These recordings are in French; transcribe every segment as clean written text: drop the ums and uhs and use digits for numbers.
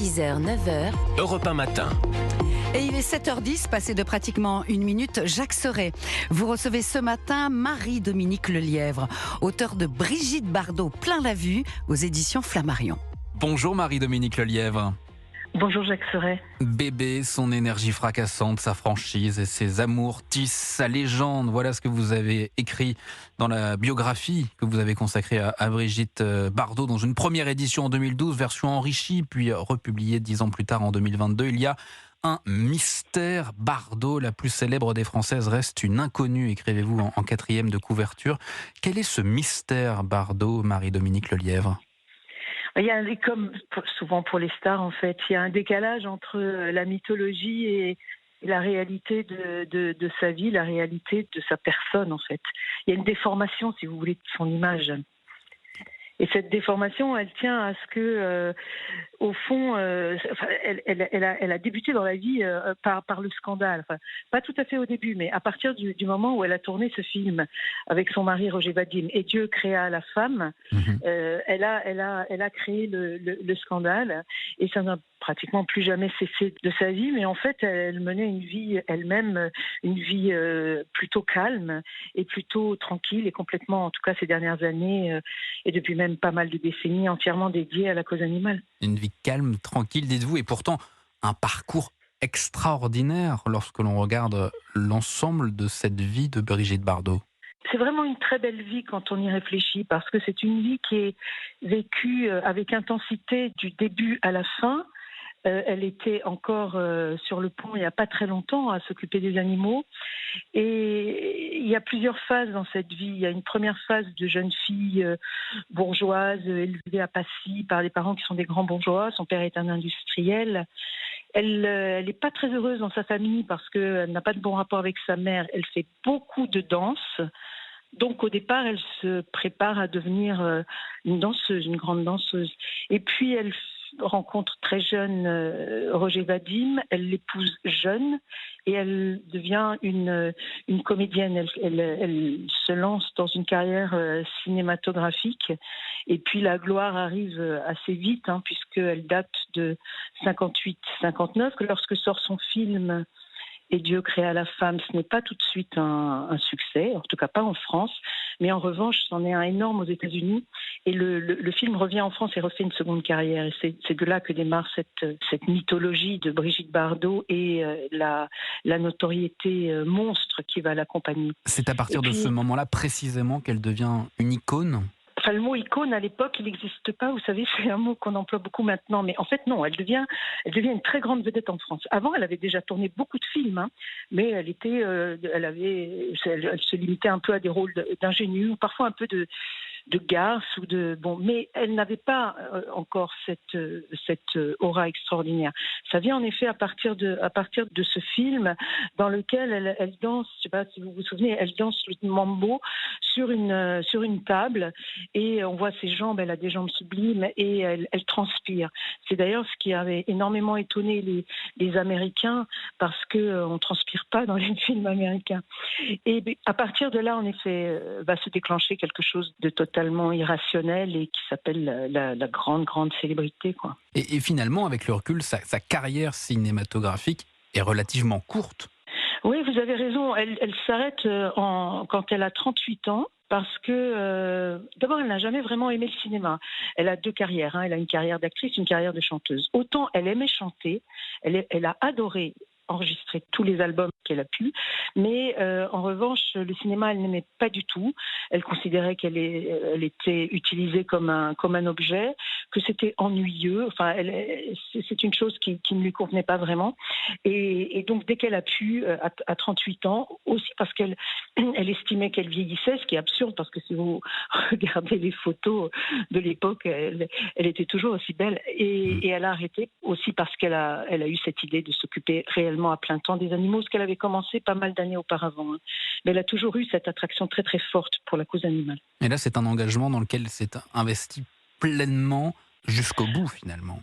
6h, 9h. Europe 1 matin. Et il est 7h10, passé de pratiquement une minute. Jacques Serret, vous recevez ce matin Marie-Dominique Lelièvre, auteure de Brigitte Bardot, Plein la vue, aux éditions Flammarion. Bonjour Marie-Dominique Lelièvre. Bonjour Jacques Serret. Bébé, son énergie fracassante, sa franchise et ses amours tissent sa légende. Voilà ce que vous avez écrit dans la biographie que vous avez consacrée à Brigitte Bardot dans une première édition en 2012, version enrichie, puis republiée 10 ans plus tard en 2022. Il y a un mystère. Bardot, la plus célèbre des Françaises, reste une inconnue, écrivez-vous en quatrième de couverture. Quel est ce mystère Bardot, Marie-Dominique Lelièvre ? Il y a, comme souvent pour les stars en fait, il y a un décalage entre la mythologie et la réalité de sa vie, la réalité de sa personne en fait. Il y a une déformation, si vous voulez, de son image. Et cette déformation, elle tient à ce que, au fond, elle a débuté dans la vie par le scandale. Enfin, pas tout à fait au début, mais à partir du moment où elle a tourné ce film avec son mari Roger Vadim, et Dieu créa la femme, elle a créé le scandale, et ça n'a pratiquement plus jamais cessé de sa vie. Mais en fait, elle menait une vie elle-même, une vie plutôt calme et plutôt tranquille, et complètement, en tout cas ces dernières années, et depuis même pas mal de décennies, entièrement dédiée à la cause animale. Une vie calme, tranquille, dites-vous, et pourtant un parcours extraordinaire lorsque l'on regarde l'ensemble de cette vie de Brigitte Bardot. C'est vraiment une très belle vie quand on y réfléchit, parce que c'est une vie qui est vécue avec intensité du début à la fin. Elle était encore sur le pont il n'y a pas très longtemps à s'occuper des animaux. Et il y a plusieurs phases dans cette vie. Il y a une première phase de jeune fille bourgeoise, élevée à Passy par des parents qui sont des grands bourgeois. Son père est un industriel. Elle n'est pas très heureuse dans sa famille parce qu'elle n'a pas de bon rapport avec sa mère. Elle fait beaucoup de danse. Donc au départ, elle se prépare à devenir une danseuse, une grande danseuse. Et puis elle rencontre très jeune Roger Vadim, elle l'épouse jeune et elle devient une comédienne. Elle se lance dans une carrière cinématographique, et puis la gloire arrive assez vite, puisqu'elle date de 58-59, lorsque sort son film Et Dieu créa la femme. Ce n'est pas tout de suite un succès, en tout cas pas en France, mais en revanche, c'en est un énorme aux États-Unis. Et le film revient en France et refait une seconde carrière. Et c'est de là que démarre cette mythologie de Brigitte Bardot et la notoriété monstre qui va l'accompagner. C'est à partir de ce moment-là précisément qu'elle devient une icône ? Enfin, le mot icône, à l'époque, il n'existe pas. Vous savez, c'est un mot qu'on emploie beaucoup maintenant. Mais en fait, non, elle devient une très grande vedette en France. Avant, elle avait déjà tourné beaucoup de films, mais elle se limitait un peu à des rôles d'ingénue, ou parfois un peu de garce mais elle n'avait pas encore cette aura extraordinaire. Ça vient en effet à partir de ce film dans lequel elle danse, je ne sais pas si vous vous souvenez, elle danse le mambo sur une table, et on voit ses jambes, elle a des jambes sublimes, et elle transpire. C'est d'ailleurs ce qui avait énormément étonné les Américains, parce qu'on ne transpire pas dans les films américains. Et à partir de là, en effet, va se déclencher quelque chose de totalement irrationnel et qui s'appelle la grande célébrité, quoi. Et finalement, avec le recul, sa carrière cinématographique est relativement courte. Oui, vous avez raison. Elle s'arrête quand elle a 38 ans. Parce que, d'abord, elle n'a jamais vraiment aimé le cinéma. Elle a deux carrières. Elle a une carrière d'actrice, une carrière de chanteuse. Autant elle aimait chanter, elle a adoré enregistrer tous les albums qu'elle a pu, mais en revanche, le cinéma, elle n'aimait pas du tout. Elle considérait qu'elle était utilisée comme un objet, que c'était ennuyeux. Enfin, c'est une chose qui ne lui convenait pas vraiment. Et donc, dès qu'elle a pu, à 38 ans, aussi parce qu'elle estimait qu'elle vieillissait, ce qui est absurde, parce que si vous regardez les photos de l'époque, elle était toujours aussi belle. Et elle a arrêté aussi parce qu'elle a eu cette idée de s'occuper réellement à plein temps des animaux, ce qu'elle avait commencé pas mal d'années auparavant. Mais elle a toujours eu cette attraction très très forte pour la cause animale. Et là, c'est un engagement dans lequel elle s'est investie pleinement jusqu'au bout, finalement.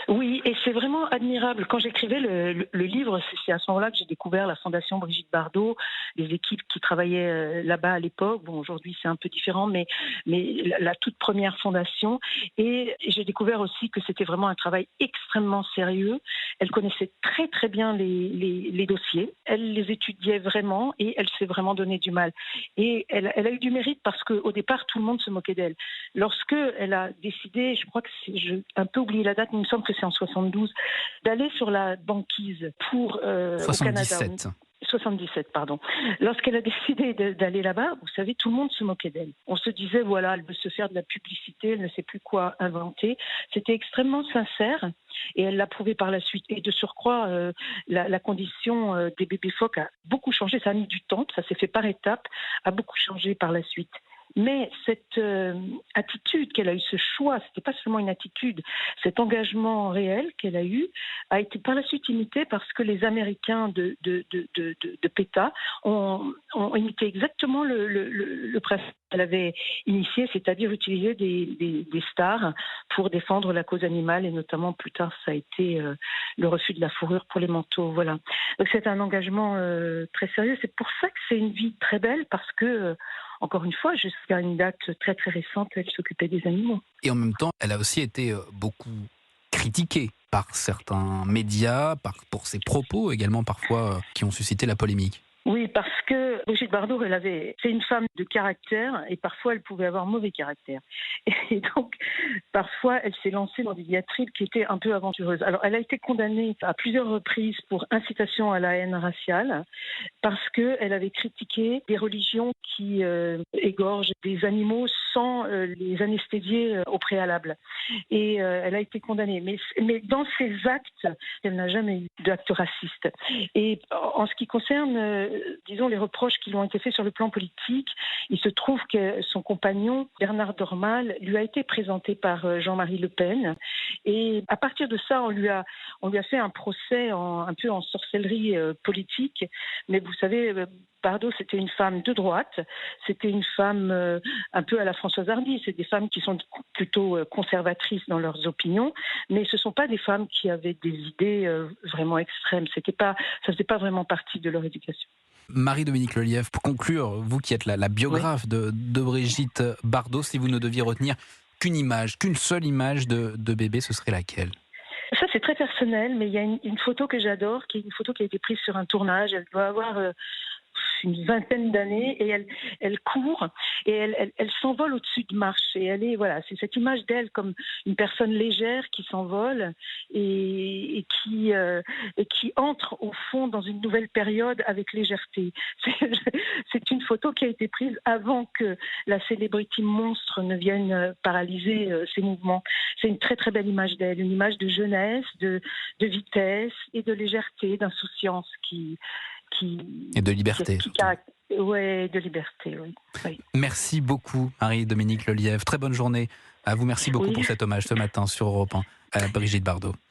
Oui, et c'est vraiment admirable. Quand j'écrivais le livre, c'est à ce moment-là que j'ai découvert la Fondation Brigitte Bardot, les équipes qui travaillaient là-bas à l'époque. Bon, aujourd'hui c'est un peu différent, mais la toute première fondation. Et j'ai découvert aussi que c'était vraiment un travail extrêmement sérieux. Elle connaissait très très bien les dossiers. Elle les étudiait vraiment et elle s'est vraiment donné du mal. Et elle a eu du mérite parce qu'au départ, tout le monde se moquait d'elle. Lorsque elle a décidé, je crois que j'ai un peu oublié la date, mais il me semble que c'est en 72, d'aller sur la banquise au Canada. 77. 77, pardon. Lorsqu'elle a décidé d'aller là-bas, vous savez, tout le monde se moquait d'elle. On se disait, voilà, elle veut se faire de la publicité, elle ne sait plus quoi inventer. C'était extrêmement sincère et elle l'a prouvé par la suite. Et de surcroît, la condition des bébés phoques a beaucoup changé. Ça a mis du temps, ça s'est fait par étapes, a beaucoup changé par la suite. Mais cette attitude qu'elle a eue, ce choix, c'était pas seulement une attitude, cet engagement réel qu'elle a eu a été par la suite imité parce que les Américains de PETA ont imité exactement le principe qu'elle avait initié, c'est-à-dire utiliser des stars pour défendre la cause animale et notamment plus tard ça a été le refus de la fourrure pour les manteaux. Voilà. Donc c'est un engagement très sérieux. C'est pour ça que c'est une vie très belle parce que encore une fois, jusqu'à une date très très récente, elle s'occupait des animaux. Et en même temps, elle a aussi été beaucoup critiquée par certains médias, pour ses propos également parfois qui ont suscité la polémique. Oui, parce que Brigitte Bardot, c'est une femme de caractère et parfois elle pouvait avoir mauvais caractère. Et donc, parfois, elle s'est lancée dans des diatribes qui étaient un peu aventureuses. Alors, elle a été condamnée à plusieurs reprises pour incitation à la haine raciale parce qu'elle avait critiqué des religions qui égorgent des animaux sans les anesthésier au préalable. Et elle a été condamnée. Mais dans ses actes, elle n'a jamais eu d'acte raciste. Et en ce qui concerne disons, les reproches qui lui ont été faits sur le plan politique. Il se trouve que son compagnon, Bernard Dormal, lui a été présenté par Jean-Marie Le Pen. Et à partir de ça, on lui a fait un procès un peu en sorcellerie politique. Mais vous savez, Bardot, c'était une femme de droite, c'était une femme un peu à la Françoise Hardy. C'est des femmes qui sont plutôt conservatrices dans leurs opinions, mais ce ne sont pas des femmes qui avaient des idées vraiment extrêmes. Ça faisait pas vraiment partie de leur éducation. Marie-Dominique Lelièvre, pour conclure, vous qui êtes la biographe de Brigitte Bardot, si vous ne deviez retenir qu'une seule image de bébé, ce serait laquelle ? Ça, c'est très personnel, mais il y a une photo que j'adore, qui est une photo qui a été prise sur un tournage. Elle doit avoir une vingtaine d'années et elle court et elle s'envole au-dessus de marches et c'est cette image d'elle comme une personne légère qui s'envole et qui entre au fond dans une nouvelle période avec légèreté. C'est une photo qui a été prise avant que la célébrité monstre ne vienne paralyser ses mouvements. C'est une très très belle image d'elle, une image de jeunesse, de vitesse et de légèreté, d'insouciance et de liberté. Oui, de liberté, oui. Merci beaucoup, Marie-Dominique Lelièvre. Très bonne journée à vous. Merci beaucoup pour cet hommage ce matin sur Europe 1 à Brigitte Bardot.